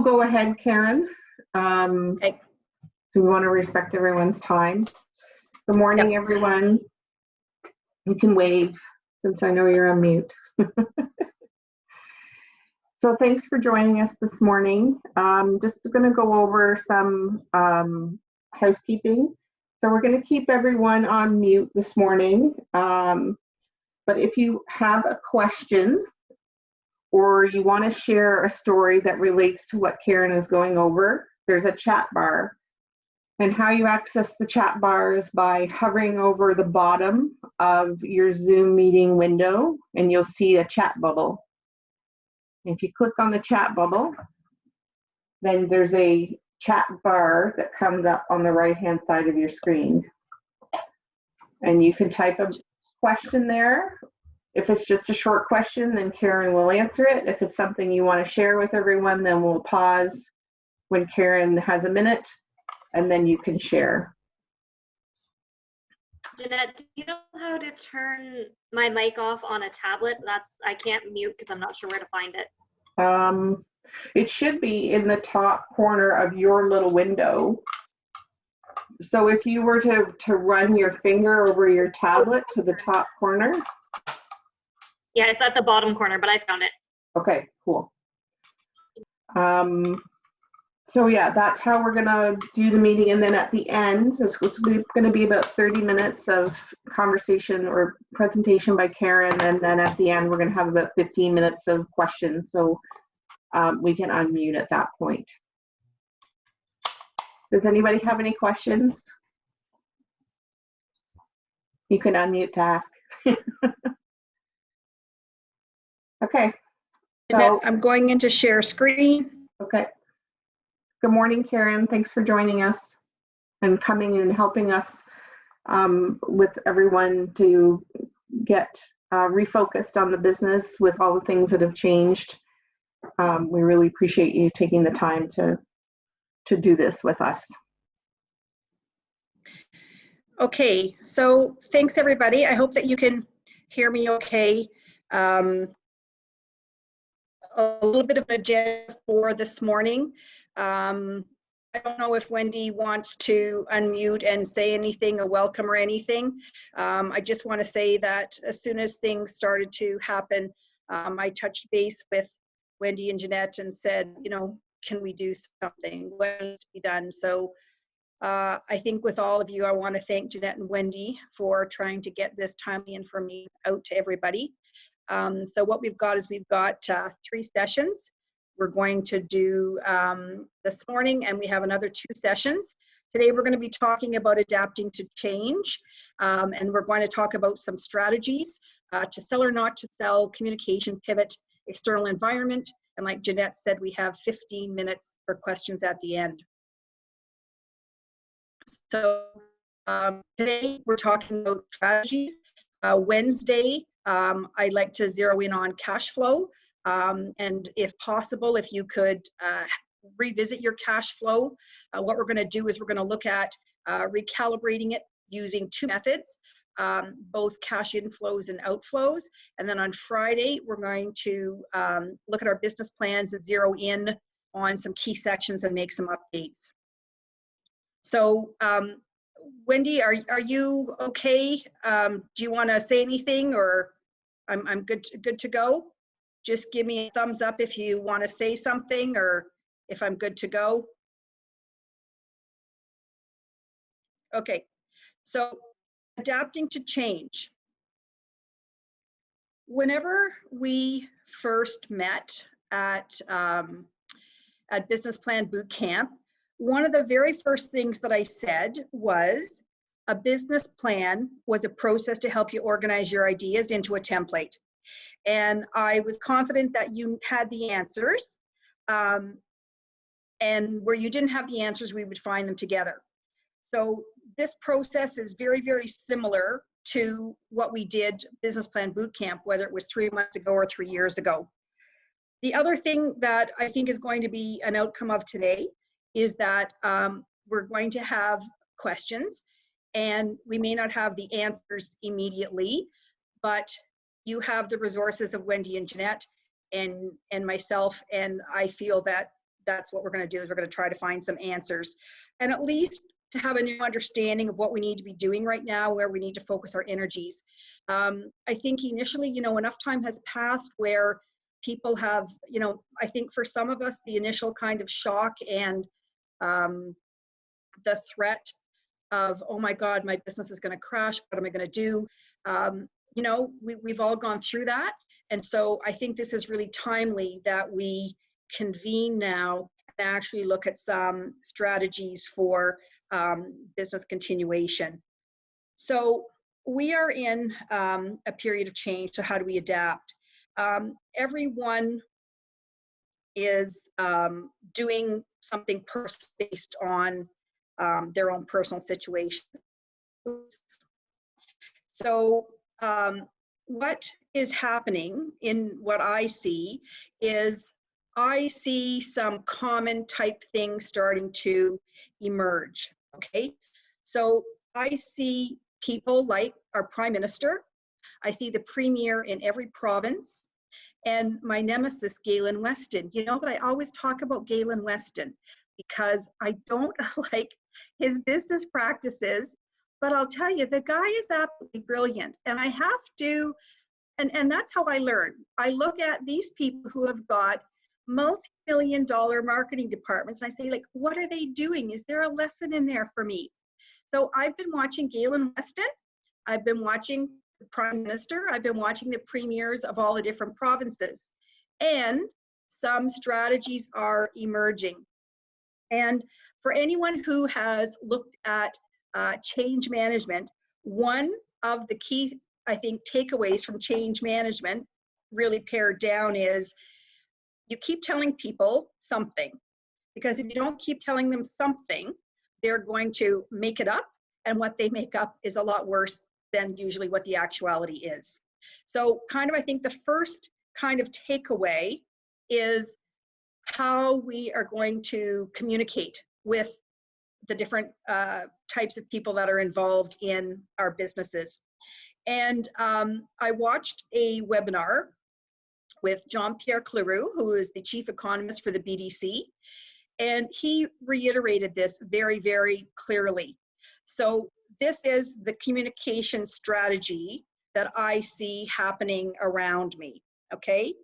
Go ahead, Karen. Okay. So we want to respect everyone's time. Good morning, everyone. You can wave since I know you're on mute. So thanks for joining us this morning. Just going to go over some housekeeping. So we're going to keep everyone on mute this morning. But if you have a question or you want to share a story that relates to what Karen is going over, there's a chat bar. And how you access the chat bar is by hovering over the bottom of your Zoom meeting window, and you'll see a chat bubble. If you click on the chat bubble, then there's a chat bar that comes up on the right-hand side of your screen. And you can type a question there. If it's just a short question, then Karen will answer it. If it's something you want to share with everyone, then we'll pause when Karen has a minute, and then you can share. Jeanette, do you know how to turn my mic off on a tablet? I can't mute because I'm not sure where to find it. It should be in the top corner of your little window. So if you were to run your finger over your tablet to the top corner. Yeah, it's at the bottom corner, but I found it. Okay, cool. So yeah, that's how we're gonna do the meeting, and then at the end, so it's gonna be about 30 minutes of conversation or presentation by Karen, and then at the end, we're gonna have about 15 minutes of questions, so we can unmute at that point. Does anybody have any questions? You can unmute to ask. Okay. So I'm going into share screen. Okay. Good morning, Karen. Thanks for joining us and coming and helping us with everyone to get refocused on the business with all the things that have changed. We really appreciate you taking the time to do this with us. Okay, so thanks everybody. I hope that you can hear me okay. A little bit of an agenda for this morning. I don't know if Wendy wants to unmute and say anything, a welcome or anything. I just want to say that as soon as things started to happen, I touched base with Wendy and Jeanette and said, you know, can we do something? What needs to be done? So I think with all of you, I want to thank Jeanette and Wendy for trying to get this timely information out to everybody. So what we've got is we've got 3 sessions. We're going to do this morning, and we have another 2 sessions. Today we're going to be talking about adapting to change, and we're going to talk about some strategies to sell or not to sell, communication, pivot, external environment, and like Jeanette said, we have 15 minutes for questions at the end. So today we're talking about strategies. Wednesday, I'd like to zero in on cash flow. And if possible, if you could revisit your cash flow, what we're going to do is we're going to look at recalibrating it using 2 methods, both cash inflows and outflows. And then on Friday, we're going to look at our business plans and zero in on some key sections and make some updates. So Wendy, are you okay? Do you want to say anything, or I'm good to go? Just give me a thumbs up if you want to say something, or if I'm good to go. Okay, so adapting to change. Whenever we first met at Business Plan Boot Camp, one of the very first things that I said was a business plan was a process to help you organize your ideas into a template. And I was confident that you had the answers. And where you didn't have the answers, we would find them together. So this process is very, very similar to what we did Business Plan Boot Camp, whether it was 3 months ago or 3 years ago. The other thing that I think is going to be an outcome of today is that we're going to have questions, and we may not have the answers immediately, but you have the resources of Wendy and Jeanette and myself, and I feel that that's what we're going to do, is we're going to try to find some answers, and at least to have a new understanding of what we need to be doing right now, where we need to focus our energies. I think initially, you know, enough time has passed where people have, you know, I think for some of us, the initial kind of shock and the threat of, oh my God, my business is going to crash. What am I going to do? You know, we've all gone through that. And so I think this is really timely that we convene now and actually look at some strategies for business continuation. So we are in a period of change. So how do we adapt? Everyone is doing something based on their own personal situation. So what is happening in what I see is I see some common type things starting to emerge, okay? So I see people like our Prime Minister, I see the Premier in every province, and my nemesis, Galen Weston. You know that I always talk about Galen Weston because I don't like his business practices, but I'll tell you, the guy is absolutely brilliant. And I have to, and that's how I learn. I look at these people who have got multi-million-dollar marketing departments, and I say, like, what are they doing? Is there a lesson in there for me? So I've been watching Galen Weston. I've been watching the Prime Minister. I've been watching the premiers of all the different provinces. And some strategies are emerging. And for anyone who has looked at change management, one of the key, I think, takeaways from change management, really pared down, is you keep telling people something. Because if you don't keep telling them something, they're going to make it up. And what they make up is a lot worse than usually what the actuality is. So kind of, I think the first kind of takeaway is how we are going to communicate with the different types of people that are involved in our businesses. And I watched a webinar with Jean-Pierre Cleroux, who is the chief economist for the BDC. And he reiterated this very, very clearly. So this is the communication strategy that I see happening around me, okay?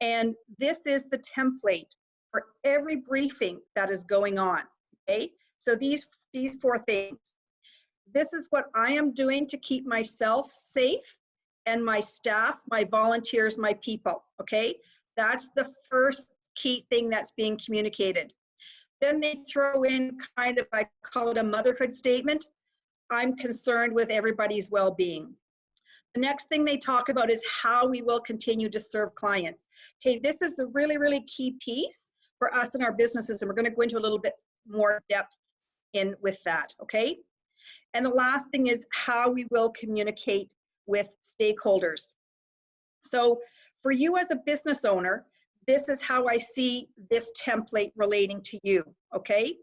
And this is the template for every briefing that is going on, okay? So these 4 things. This is what I am doing to keep myself safe and my staff, my volunteers, my people, okay? That's the first key thing that's being communicated. Then they throw in kind of, I call it a motherhood statement. I'm concerned with everybody's well-being. The next thing they talk about is how we will continue to serve clients. Okay, this is a really, really key piece for us in our businesses, and we're going to go into a little bit more depth in with that, okay? And the last thing is how we will communicate with stakeholders. So for you as a business owner, this is how I see this template relating to you, okay?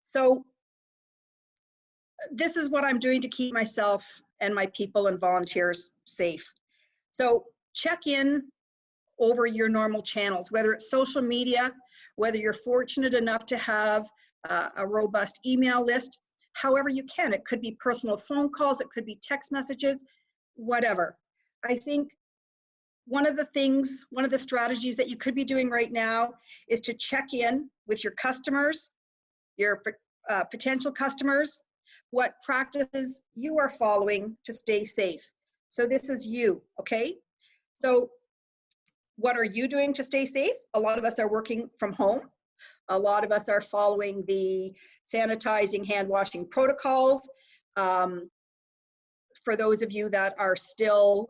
So this is what I'm doing to keep myself and my people and volunteers safe. So check in over your normal channels, whether it's social media, whether you're fortunate enough to have a robust email list, however you can. It could be personal phone calls, it could be text messages, whatever. I think one of the strategies that you could be doing right now is to check in with your customers, your potential customers, what practices you are following to stay safe. So this is you, okay? So what are you doing to stay safe? A lot of us are working from home. A lot of us are following the sanitizing, hand washing protocols. For those of you that are still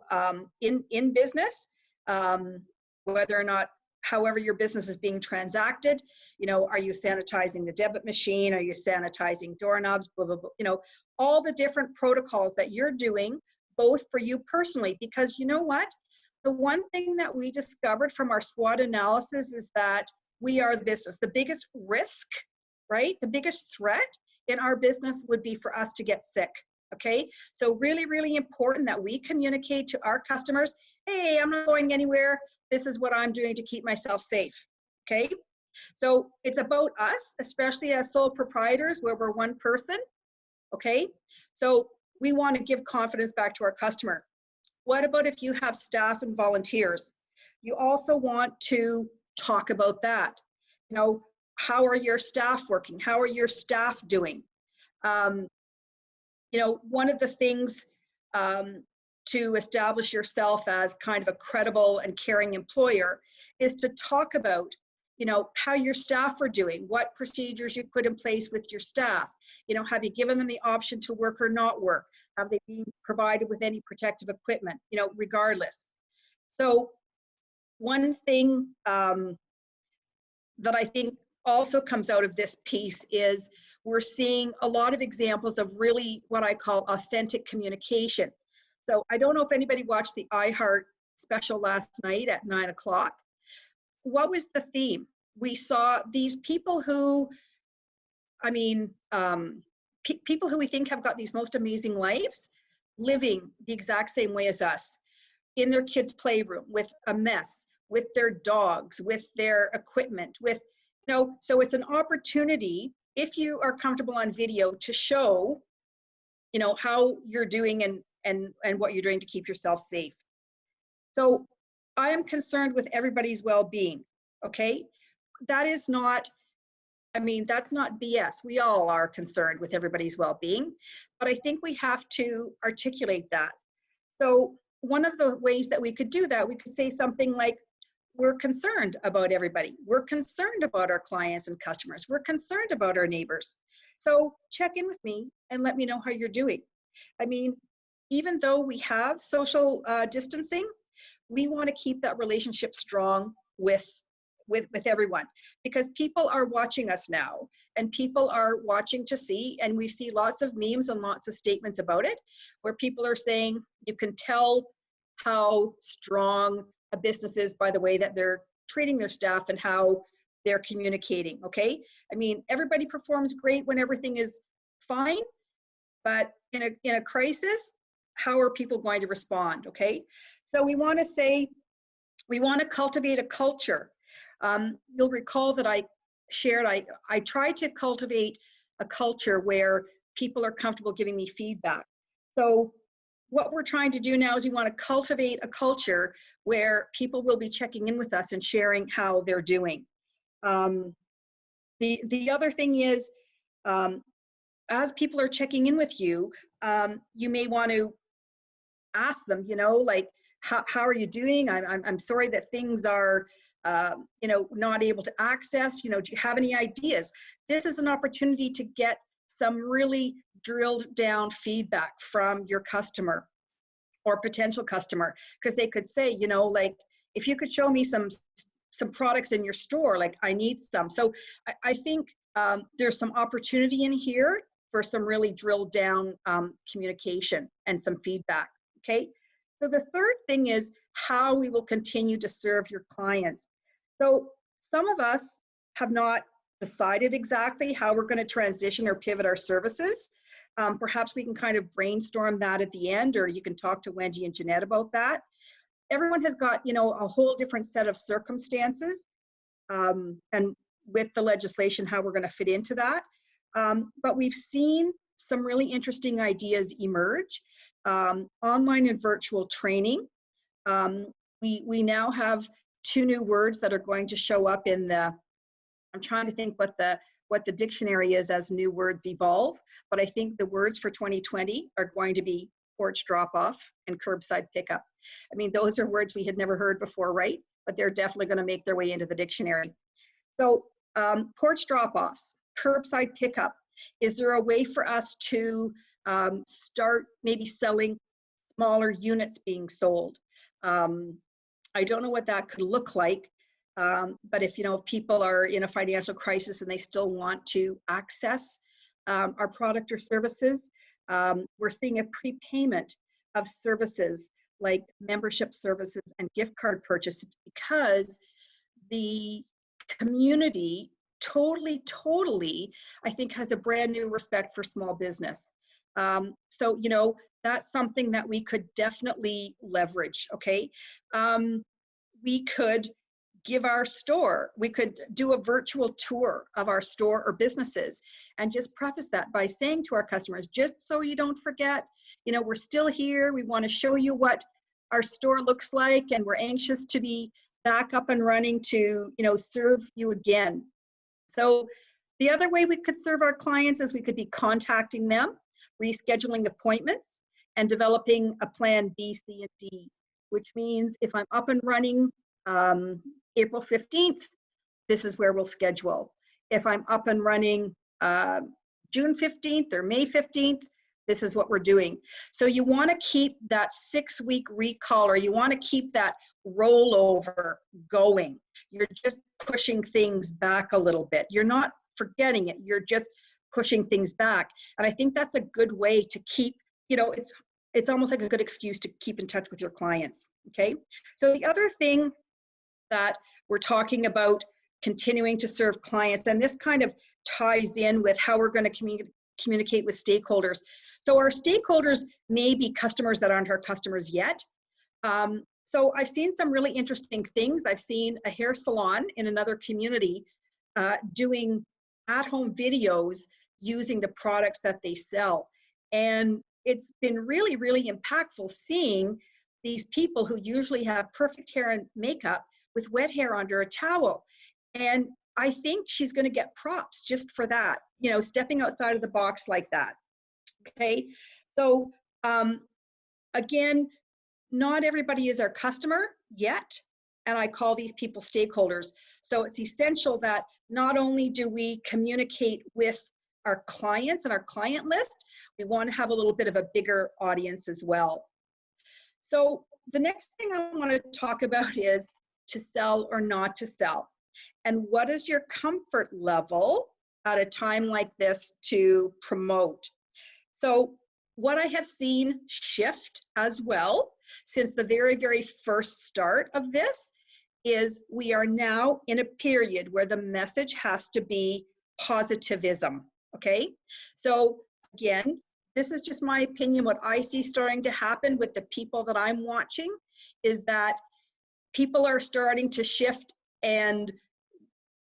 in business, whether or not, however your business is being transacted, you know, are you sanitizing the debit machine? Are you sanitizing doorknobs? Blah, blah, blah. You know, all the different protocols that you're doing, both for you personally, because you know what? The one thing that we discovered from our SWOT analysis is that we are the business. The biggest risk, right? The biggest threat in our business would be for us to get sick. Okay, so really, really important that we communicate to our customers, hey, I'm not going anywhere. This is what I'm doing to keep myself safe. Okay, So it's about us, especially as sole proprietors where we're one person, okay? So we want to give confidence back to our customer. What about if you have staff and volunteers? You also want to talk about that. You know, how are your staff working? How are your staff doing? You know, one of the things to establish yourself as kind of a credible and caring employer is to talk about, you know, how your staff are doing, what procedures you put in place with your staff. You know, have you given them the option to work or not work? Have they been provided with any protective equipment? You know, regardless. So one thing that I think also comes out of this piece is we're seeing a lot of examples of really what I call authentic communication. So I don't know if anybody watched the iHeart special last night at 9 o'clock. What was the theme? We saw these people who, I mean, people who we think have got these most amazing lives living the exact same way as us in their kids' playroom with a mess, with their dogs, with their equipment, with, you know, so it's an opportunity, if you are comfortable on video, to show, you know, how you're doing and what you're doing to keep yourself safe. So I am concerned with everybody's well-being, okay? That is not, I mean, that's not BS. We all are concerned with everybody's well-being, but I think we have to articulate that. So one of the ways that we could do that, we could say something like, we're concerned about everybody. We're concerned about our clients and customers. We're concerned about our neighbors. So check in with me and let me know how you're doing. I mean, even though we have social distancing, we want to keep that relationship strong with everyone, because people are watching us now and people are watching to see, and we see lots of memes and lots of statements about it where people are saying you can tell how strong a business is by the way that they're treating their staff and how they're communicating. Okay, I mean, everybody performs great when everything is fine, but in a crisis, how are people going to respond? Okay, so we want to say, we want to cultivate a culture. You'll recall that I shared, I try to cultivate a culture where people are comfortable giving me feedback. So what we're trying to do now is we want to cultivate a culture where people will be checking in with us and sharing how they're doing. The other thing is, as people are checking in with you, you may want to ask them, you know, like, how are you doing? I'm sorry that things are, you know, not able to access, you know, do you have any ideas? This is an opportunity to get some really drilled down feedback from your customer or potential customer, because they could say, you know, like, if you could show me some products in your store, like I need some. So I think there's some opportunity in here for some really drilled down communication and some feedback, okay? So the third thing is how we will continue to serve your clients. So some of us have not decided exactly how we're going to transition or pivot our services. Perhaps we can kind of brainstorm that at the end, or you can talk to Wendy and Jeanette about that. Everyone has got, you know, a whole different set of circumstances, and with the legislation, how we're going to fit into that. But we've seen some really interesting ideas emerge. Online and virtual training. We now have 2 new words that are going to show up in the, I'm trying to think what the dictionary is as new words evolve, but I think the words for 2020 are going to be porch drop-off and curbside pickup. I mean, those are words we had never heard before, right? But they're definitely going to make their way into the dictionary. So porch drop-offs, curbside pickup. Is there a way for us to start maybe selling smaller units being sold? I don't know what that could look like, but if, you know, if people are in a financial crisis and they still want to access our product or services, we're seeing a prepayment of services like membership services and gift card purchases, because the community totally, I think, has a brand new respect for small business. So, you know, that's something that we could definitely leverage, okay? We could give our store, we could do a virtual tour of our store or businesses and just preface that by saying to our customers, just so you don't forget, you know, we're still here. We want to show you what our store looks like, and we're anxious to be back up and running to, you know, serve you again. So the other way we could serve our clients is we could be contacting them, rescheduling appointments, and developing a plan B, C, and D, which means if I'm up and running April 15th, this is where we'll schedule. If I'm up and running June 15th or May 15th, this is what we're doing. So you want to keep that 6-week recall, or you want to keep that rollover going. You're just pushing things back a little bit. You're not forgetting it. You're just pushing things back. And I think that's a good way to keep, you know, it's almost like a good excuse to keep in touch with your clients. Okay. So the other thing that we're talking about continuing to serve clients, and this kind of ties in with how we're going to communicate with stakeholders. So our stakeholders may be customers that aren't our customers yet. So I've seen some really interesting things. I've seen a hair salon in another community doing at-home videos using the products that they sell. And it's been really, really impactful seeing these people who usually have perfect hair and makeup with wet hair under a towel. And I think she's going to get props just for that, you know, stepping outside of the box like that. Okay. So again, not everybody is our customer yet, and I call these people stakeholders. So it's essential that not only do we communicate with our clients and our client list, we want to have a little bit of a bigger audience as well. So the next thing I want to talk about is to sell or not to sell. And what is your comfort level at a time like this to promote? So what I have seen shift as well since the very, very first start of this is we are now in a period where the message has to be positivism, okay? So again, this is just my opinion. What I see starting to happen with the people that I'm watching is that people are starting to shift, and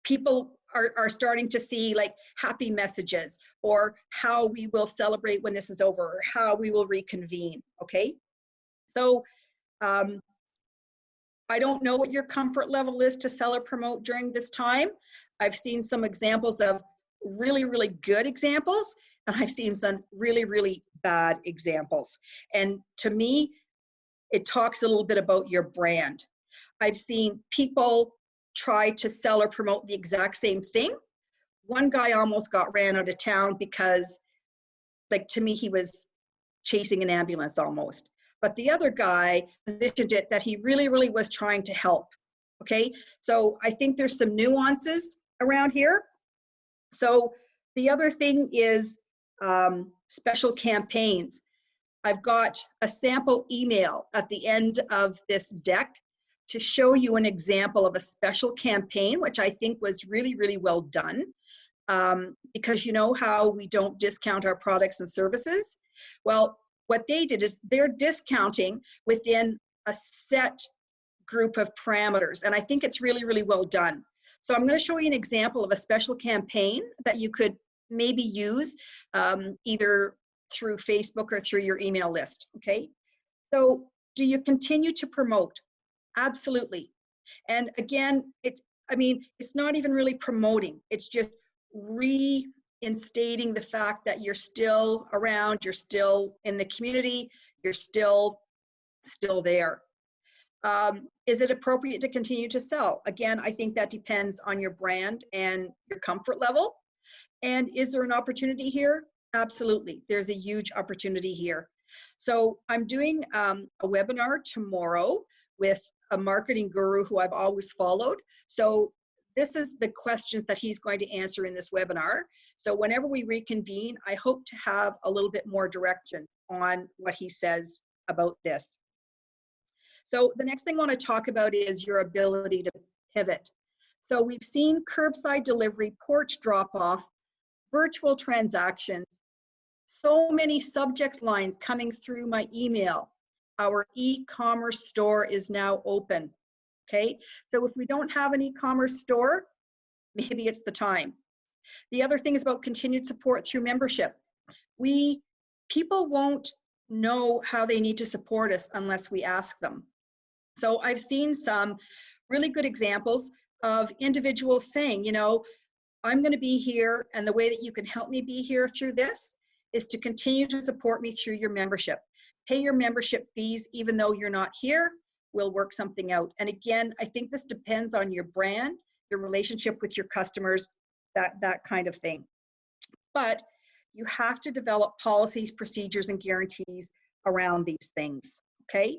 people are starting to see like happy messages, or how we will celebrate when this is over, or how we will reconvene, okay? So I don't know what your comfort level is to sell or promote during this time. I've seen some examples of really, really good examples, and I've seen some really, really bad examples. And to me, it talks a little bit about your brand. I've seen people try to sell or promote the exact same thing. One guy almost got ran out of town because, like, to me, he was chasing an ambulance almost. But the other guy positioned it that he really, really was trying to help. Okay, so I think there's some nuances around here. So the other thing is special campaigns. I've got a sample email at the end of this deck to show you an example of a special campaign, which I think was really, really well done. Because you know how we don't discount our products and services? Well, what they did is they're discounting within a set group of parameters. And I think it's really, really well done. So I'm going to show you an example of a special campaign that you could maybe use either through Facebook or through your email list, okay? So do you continue to promote? Absolutely. And again, it's not even really promoting. It's just reinstating the fact that you're still around, you're still in the community, you're still there. Is it appropriate to continue to sell? Again, I think that depends on your brand and your comfort level. And is there an opportunity here? Absolutely. There's a huge opportunity here. So I'm doing a webinar tomorrow with a marketing guru who I've always followed. So this is the questions that he's going to answer in this webinar. So whenever we reconvene, I hope to have a little bit more direction on what he says about this. So the next thing I want to talk about is your ability to pivot. So we've seen curbside delivery, porch drop-off, virtual transactions, so many subject lines coming through my email. Our e-commerce store is now open. Okay, so if we don't have an e-commerce store, maybe it's the time. The other thing is about continued support through membership. People won't know how they need to support us unless we ask them. So I've seen some really good examples of individuals saying, you know, I'm going to be here, and the way that you can help me be here through this is to continue to support me through your membership. Pay your membership fees even though you're not here. We'll work something out. And again, I think this depends on your brand, your relationship with your customers, that kind of thing. But you have to develop policies, procedures, and guarantees around these things, okay?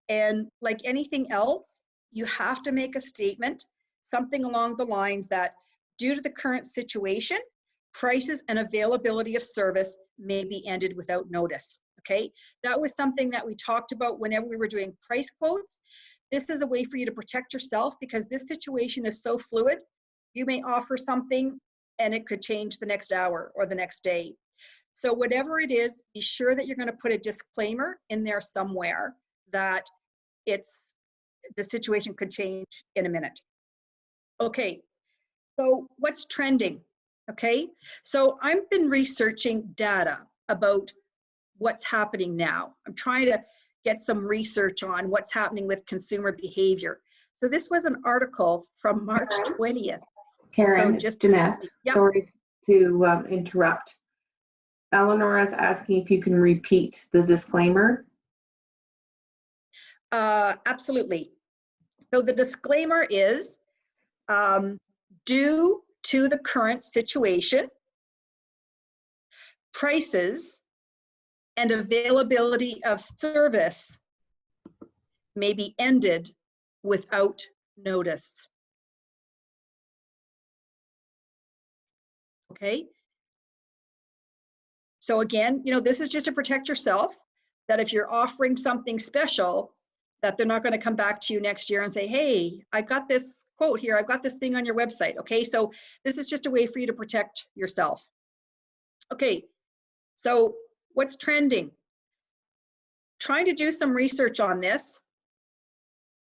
And like anything else, you have to make a statement, something along the lines that due to the current situation, prices and availability of service may be ended without notice, okay? That was something that we talked about whenever we were doing price quotes. This is a way for you to protect yourself because this situation is so fluid. You may offer something and it could change the next hour or the next day. So whatever it is, be sure that you're going to put a disclaimer in there somewhere that the situation could change in a minute. Okay, so what's trending? Okay, so I've been researching data about what's happening now. I'm trying to get some research on what's happening with consumer behavior. So this was an article from March 20th. Karen, So Jeanette, yep. Sorry to interrupt. Eleanor is asking if you can repeat the disclaimer. Absolutely. So the disclaimer is, due to the current situation, prices and availability of service may be ended without notice. Okay? So again, you know, this is just to protect yourself, that if you're offering something special, that they're not going to come back to you next year and say, hey, I got this quote here, I've got this thing on your website. Okay, so this is just a way for you to protect yourself. Okay, so what's trending? Trying to do some research on this.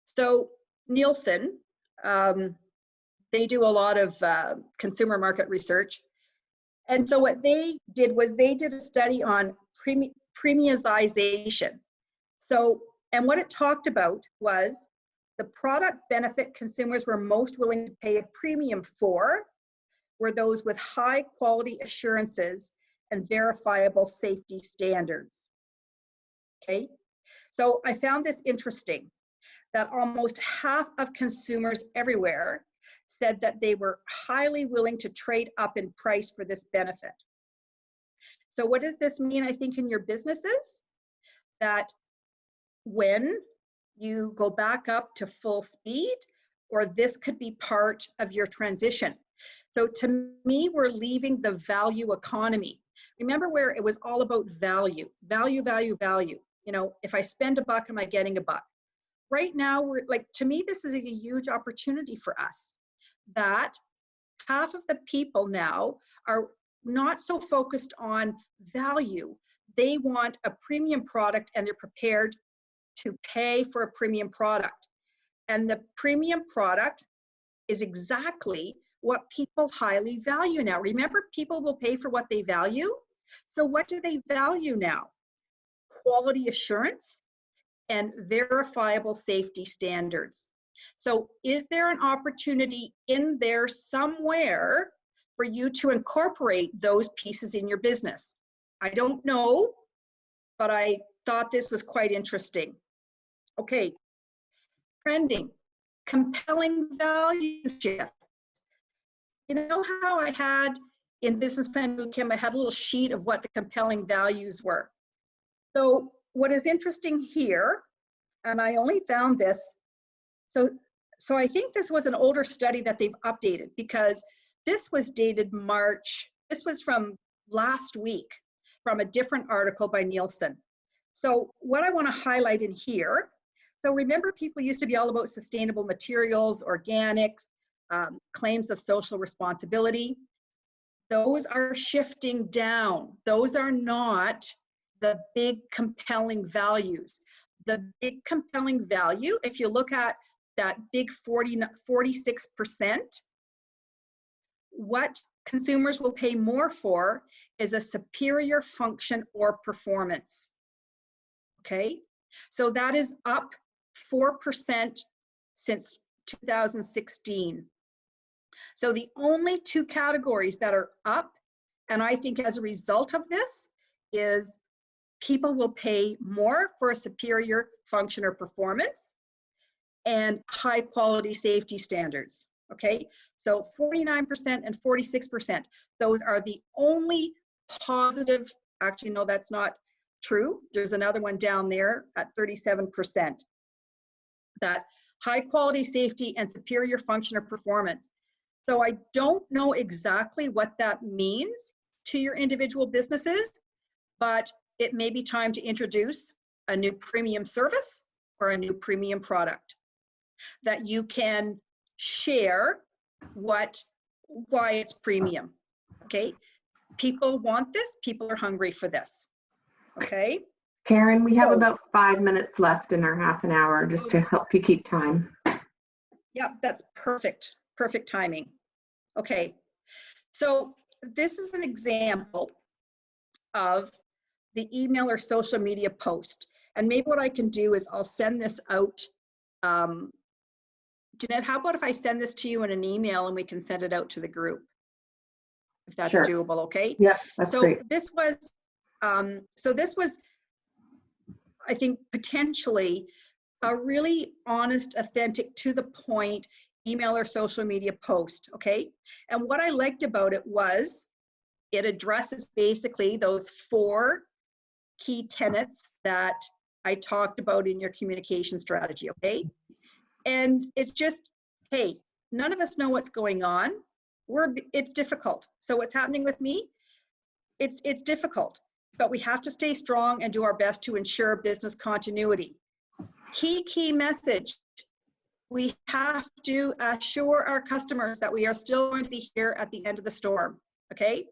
So Nielsen, they do a lot of consumer market research. And so what they did was they did a study on premiumization. So, and what it talked about was the product benefit consumers were most willing to pay a premium for were those with high quality assurances and verifiable safety standards. Okay, so I found this interesting, that almost half of consumers everywhere said that they were highly willing to trade up in price for this benefit. So what does this mean, I think, in your businesses? That when you go back up to full speed, or this could be part of your transition. So to me, we're leaving the value economy. Remember where it was all about value, value, value, value. You know, if I spend $1, am I getting $1? Right now, we're like, to me, this is a huge opportunity for us, that half of the people now are not so focused on value. They want a premium product and they're prepared to pay for a premium product. And the premium product is exactly what people highly value now. Remember, people will pay for what they value. So what do they value now? Quality assurance and verifiable safety standards. So is there an opportunity in there somewhere for you to incorporate those pieces in your business? I don't know, but I thought this was quite interesting. Okay, trending, compelling value shift. You know how I had in Business Plan Bootcamp, I had a little sheet of what the compelling values were. So what is interesting here, and I only found this, so I think this was an older study that they've updated, because this was dated March, this was from last week, from a different article by Nielsen. So what I want to highlight in here, so remember, people used to be all about sustainable materials, organics, claims of social responsibility. Those are shifting down. Those are not the big compelling values. The big compelling value, if you look at that big 46%, what consumers will pay more for is a superior function or performance. Okay, so that is up 4% since 2016. So the only two categories that are up, and I think as a result of this, is people will pay more for a superior function or performance and high quality safety standards. Okay, so 49% and 46%, those are the only positive, actually no, that's not true. There's another one down there at 37%. That high quality safety and superior function or performance. So I don't know exactly what that means to your individual businesses, but it may be time to introduce a new premium service or a new premium product that you can share why it's premium. Okay, people want this, people are hungry for this. Okay, Karen, we have about 5 minutes left in our half an hour, just to help you keep time. Yeah, that's perfect timing. Okay, so this is an example of the email or social media post, and maybe what I can do is I'll send this out. Jeanette, how about if I send this to you in an email and we can send it out to the group, if that's Sure. doable? Okay. Yeah, that's great. This was, I think, potentially a really honest, authentic, to the point email or social media post. Okay, and what I liked about it was it addresses basically those 4 key tenets that I talked about in your communication strategy. Okay, and it's just, hey, none of us know what's going on. It's difficult. So what's happening with me? It's difficult, but we have to stay strong and do our best to ensure business continuity. Key message. We have to assure our customers that we are still going to be here at the end of the storm. Okay.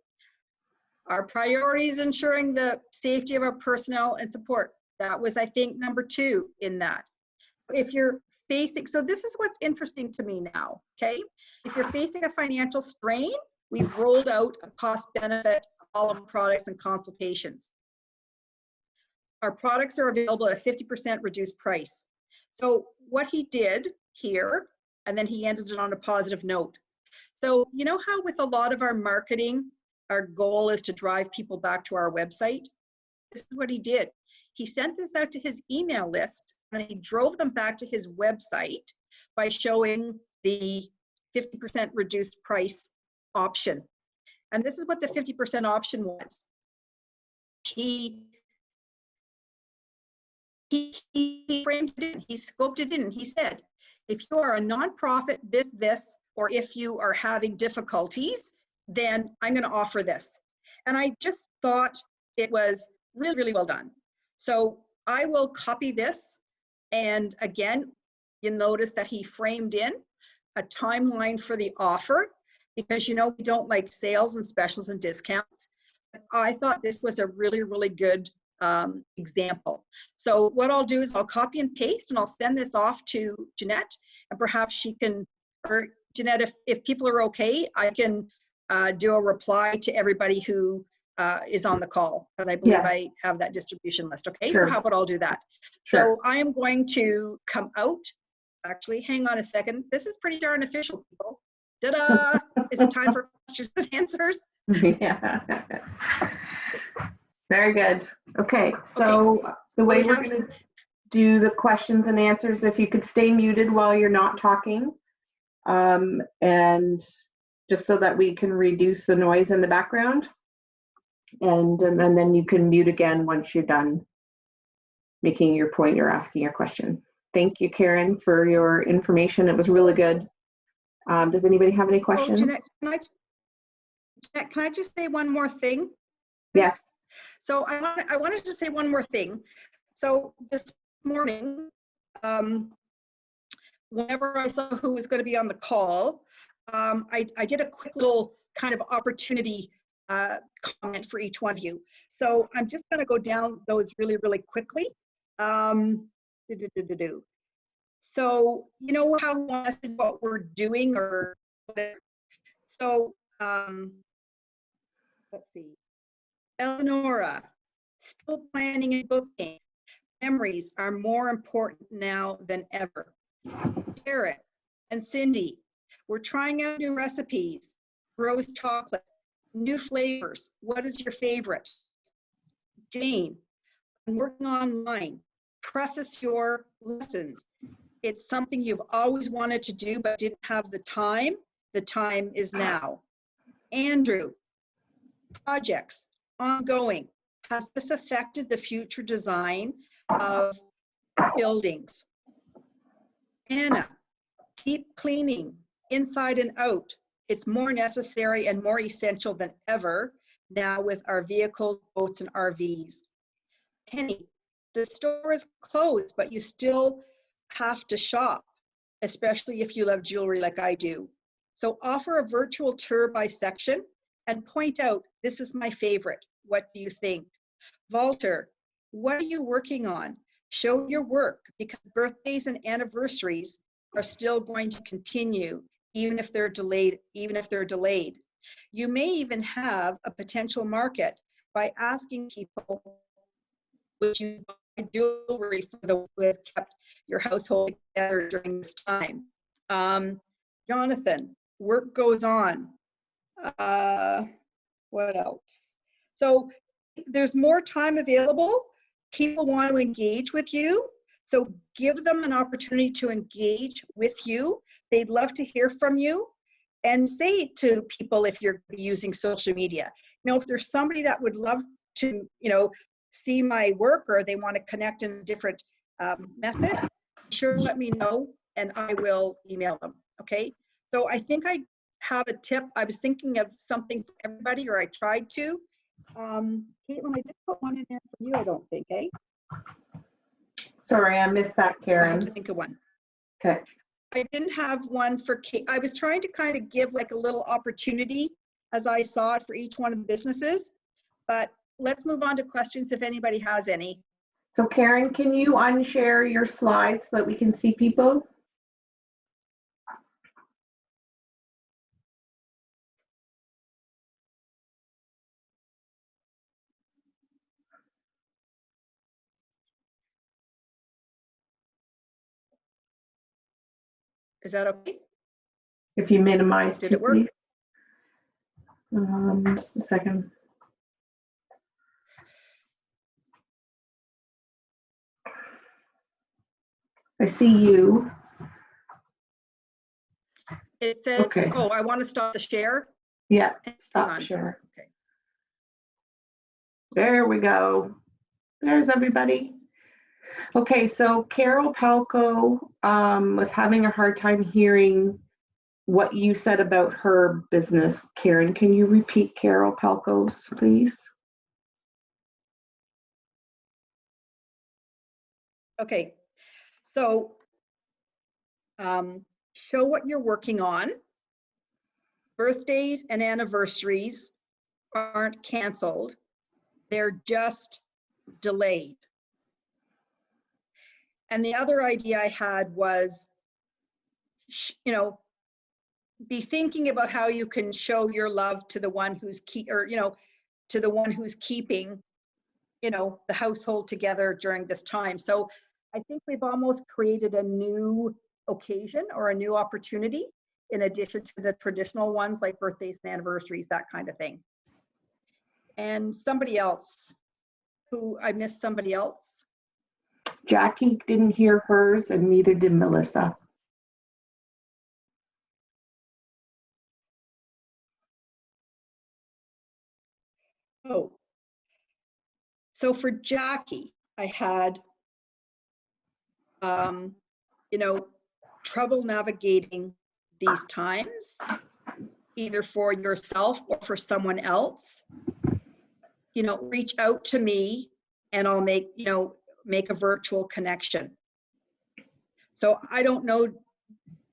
Our priority is ensuring the safety of our personnel and support. That was, I think, number 2 in that. If you're facing, so this is what's interesting to me now, okay? If you're facing a financial strain, we've rolled out a cost benefit of all of our products and consultations. Our products are available at a 50% reduced price. So what he did here, and then he ended it on a positive note. So you know how with a lot of our marketing, our goal is to drive people back to our website? This is what he did. He sent this out to his email list, and he drove them back to his website by showing the 50% reduced price option. And this is what the 50% option was. He framed it in, he scoped it in, and he said, if you are a nonprofit, this, or if you are having difficulties, then I'm going to offer this. And I just thought it was really, really well done. So I will copy this. And again, you notice that he framed in a timeline for the offer, because we don't like sales and specials and discounts. But I thought this was a really, really good example. So what I'll do is I'll copy and paste, and I'll send this off to Jeanette, and perhaps she can, or Jeanette, if people are okay, I can do a reply to everybody who is on the call, because I believe I have that distribution list. Okay, sure. So how about I'll do that? Sure. So I am going to come out. Actually, hang on a second. This is pretty darn official, people. Ta-da! Is it time for questions and answers? Yeah. Very good. Okay, so the way we're going to do the questions and answers, if you could stay muted while you're not talking, and just so that we can reduce the noise in the background, and then you can mute again once you're done making your point or asking your question. Thank you, Karen, for your information. It was really good. Does anybody have any questions? Jeanette, can I just say one more thing? Yes. So I wanted to say one more thing. So this morning, whenever I saw who was going to be on the call, I did a quick little kind of opportunity comment for each one of you. So I'm just going to go down those really, really quickly. So, you know how we want us to what we're doing or whatever. So, let's see. Eleonora, still planning and booking. Memories are more important now than ever. Derek and Cindy, we're trying out new recipes. Rose chocolate, new flavors. What is your favorite? Jane, I'm working online. Preface your lessons. It's something you've always wanted to do but didn't have the time. The time is now. Andrew, projects, ongoing. Has this affected the future design of buildings? Anna, keep cleaning inside and out. It's more necessary and more essential than ever now with our vehicles, boats, and RVs. Penny, the store is closed, but you still have to shop, especially if you love jewelry like I do. So offer a virtual tour by section and point out, this is my favorite. What do you think? Walter, what are you working on? Show your work, because birthdays and anniversaries are still going to continue, even if they're delayed. You may even have a potential market by asking people, would you buy jewelry for the one who has kept your household together during this time? Jonathan, work goes on. What else? So there's more time available. People want to engage with you. So give them an opportunity to engage with you. They'd love to hear from you. And say to people, if you're using social media, you know, if there's somebody that would love to, you know, see my work, or they want to connect in a different method, sure, let me know and I will email them. Okay. So I think I have a tip. I was thinking of something for everybody, or I tried to. Caitlin, I did put one in there for you, I don't think, eh? Sorry, I missed that, I have to Karen. think of one. Okay. I didn't have one for Kate. I was trying to kind of give like a little opportunity as I saw it for each one of the businesses, but let's move on to questions if anybody has any. So Karen, can you unshare your slides so that we can see people? Is that okay? If you minimize Did too, it work? please. Just a second. I see you. It says, Okay. oh, I want to stop the share. Yeah, Hang stop on. share. Okay. There we go. There's everybody. Okay, so Carol Palco was having a hard time hearing what you said about her business. Karen, can you repeat Carol Palco's, please? Okay. So show what you're working on. Birthdays and anniversaries aren't canceled. They're just delayed. And the other idea I had was, you know, be thinking about how you can show your love to the one who's to the one who's keeping, you know, the household together during this time. So I think we've almost created a new occasion or a new opportunity in addition to the traditional ones like birthdays and anniversaries, that kind of thing. And somebody else who I missed, somebody else. Jackie didn't hear hers and neither did Melissa. Oh, so for Jackie, I had, you know, trouble navigating these times, either for yourself or for someone else. You know, reach out to me and I'll make, you know, make a virtual connection. So I don't know,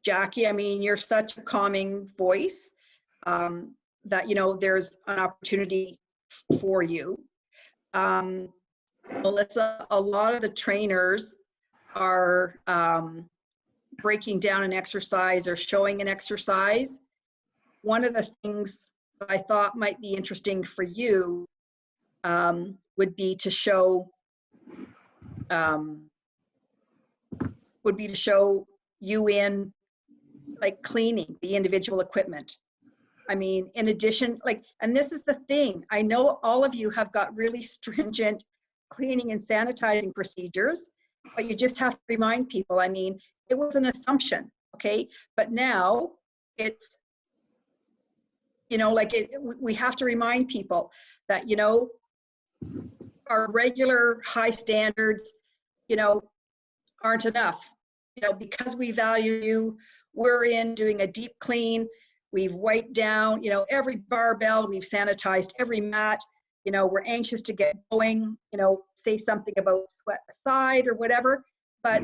Jackie, I mean, you're such a calming voice that, you know, there's an opportunity for you. Melissa, a lot of the trainers are breaking down an exercise or showing an exercise, one of the things that I thought might be interesting for you would be to show you in like cleaning the individual equipment. I mean, in addition, like, and this is the thing, I know all of you have got really stringent cleaning and sanitizing procedures, but you just have to remind people. I mean, it was an assumption, okay? But now it's, you know, like we have to remind people that, you know, our regular high standards, you know, aren't enough. You know, because we value you, we're in doing a deep clean. We've wiped down, you know, every barbell, we've sanitized every mat. You know, we're anxious to get going, you know, say something about sweat aside or whatever. But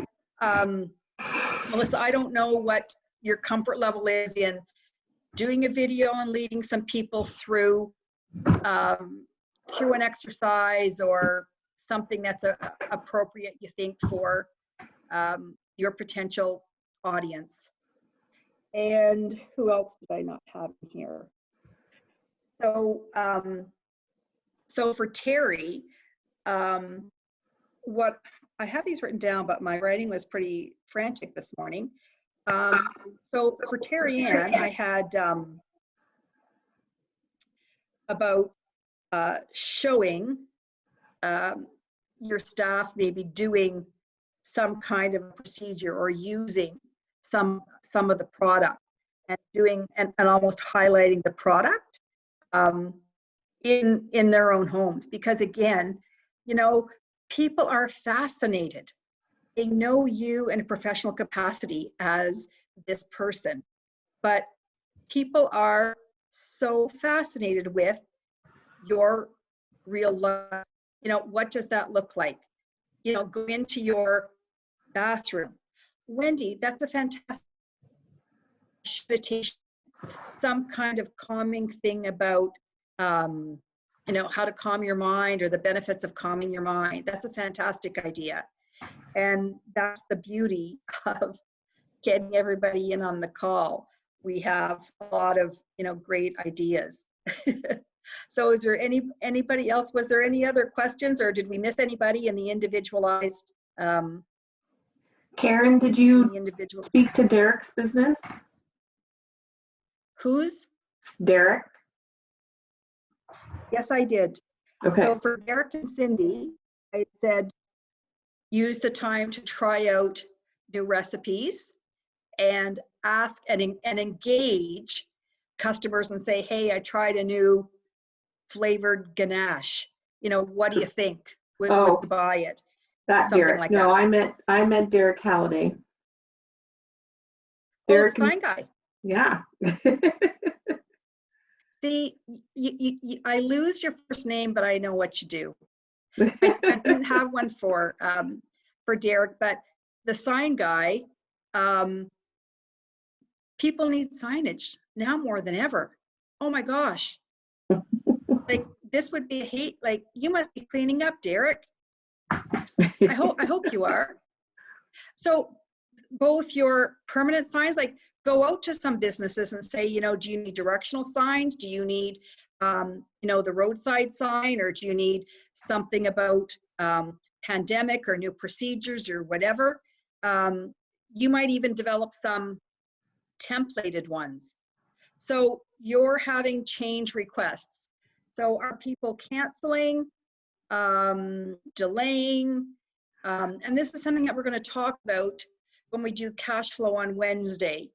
Melissa, I don't know what your comfort level is in doing a video and leading some people through an exercise or something that's appropriate, you think, for your potential audience. And who else did I not have in here? So, so for Terry, what I have these written down, but my writing was pretty frantic this morning. So for Terry Ann, I had about showing your staff maybe doing some kind of procedure or using some of the product and doing and almost highlighting the product in their own homes, because again, you know, people are fascinated. They know you in a professional capacity as this person, but people are so fascinated with your real life. You know, what does that look like? You know, go into your bathroom. Wendy, that's a fantastic meditation, some kind of calming thing about, you know, how to calm your mind or the benefits of calming your mind. That's a fantastic idea. And that's the beauty of getting everybody in on the call. We have a lot of, you know, great ideas. So is there anybody else? Was there any other questions, or did we miss anybody in the individualized? Karen, did you speak to Derek's business? Whose? Derek. Yes, I did. Okay. So for Derek and Cindy, I said, use the time to try out new recipes and ask and engage customers and say, hey, I tried a new flavored ganache. You know, what do you think? Would you buy it? That Something Derek. like no, that. I meant Derek Halliday. Derek, the sign guy. Yeah. See, I lose your first name, but I know what you do. I didn't have one for Derek, but the sign guy, people need signage now more than ever. Oh my gosh. Like, this would be a hate, like, you must be cleaning up, Derek. I hope you are. So both your permanent signs, like, go out to some businesses and say, you know, do you need directional signs? Do you need, you know, the roadside sign, or do you need something about pandemic or new procedures or whatever? You might even develop some templated ones. So you're having change requests. So are people canceling, delaying? And this is something that we're going to talk about when we do cash flow on Wednesday,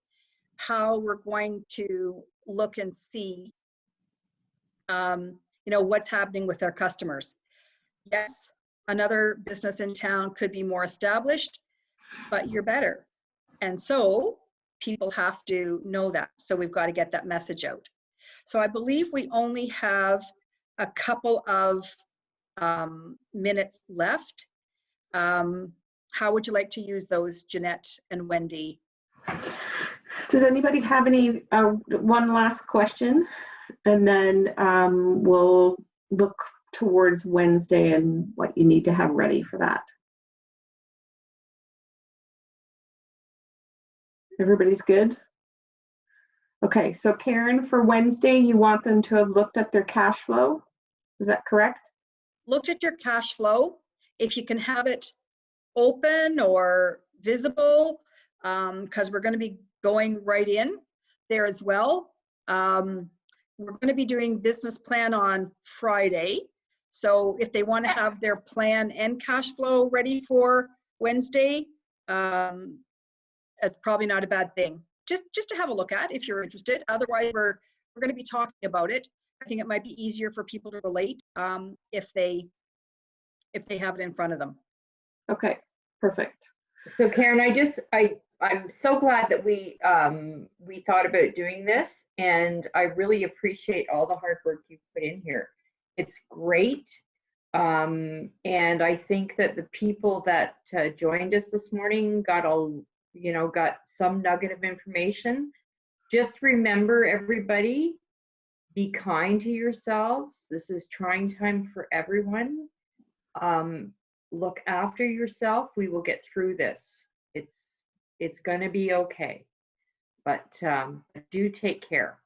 how we're going to look and see, you know, what's happening with our customers. Yes, another business in town could be more established, but you're better. And so people have to know that. So we've got to get that message out. So I believe we only have a couple of minutes left. How would you like to use those, Jeanette and Wendy? Does anybody have any, one last question? And then we'll look towards Wednesday and what you need to have ready for that. Everybody's good? Okay, so Karen, for Wednesday, you want them to have looked at their cash flow? Is that correct? Looked at your cash flow. If you can have it open or visible, because we're going to be going right in there as well. We're going to be doing business plan on Friday. So if they want to have their plan and cash flow ready for Wednesday, it's probably not a bad thing. Just to have a look at if you're interested. Otherwise, we're going to be talking about it. I think it might be easier for people to relate if they have it in front of them. Okay, perfect. So Karen, I'm so glad that we thought about doing this, and I really appreciate all the hard work you've put in here. It's great. And I think that the people that joined us this morning got some nugget of information. Just remember, everybody, be kind to yourselves. This is trying time for everyone. Look after yourself. We will get through this. It's going to be okay. But do take care.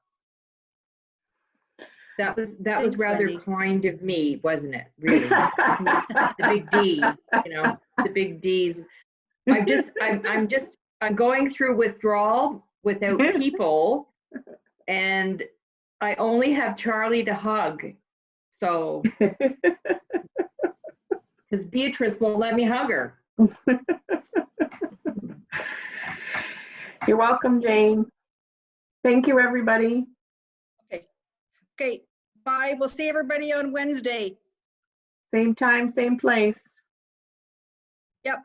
That was Thanks, rather Wendy. kind of me, wasn't it? Really, the big D. The big D's. I'm going through withdrawal without people, and I only have Charlie to hug. So, because Beatrice won't let me hug her. You're welcome, Jane. Thank you, everybody. Okay, bye. We'll see everybody on Wednesday. Same time, same place. Yep.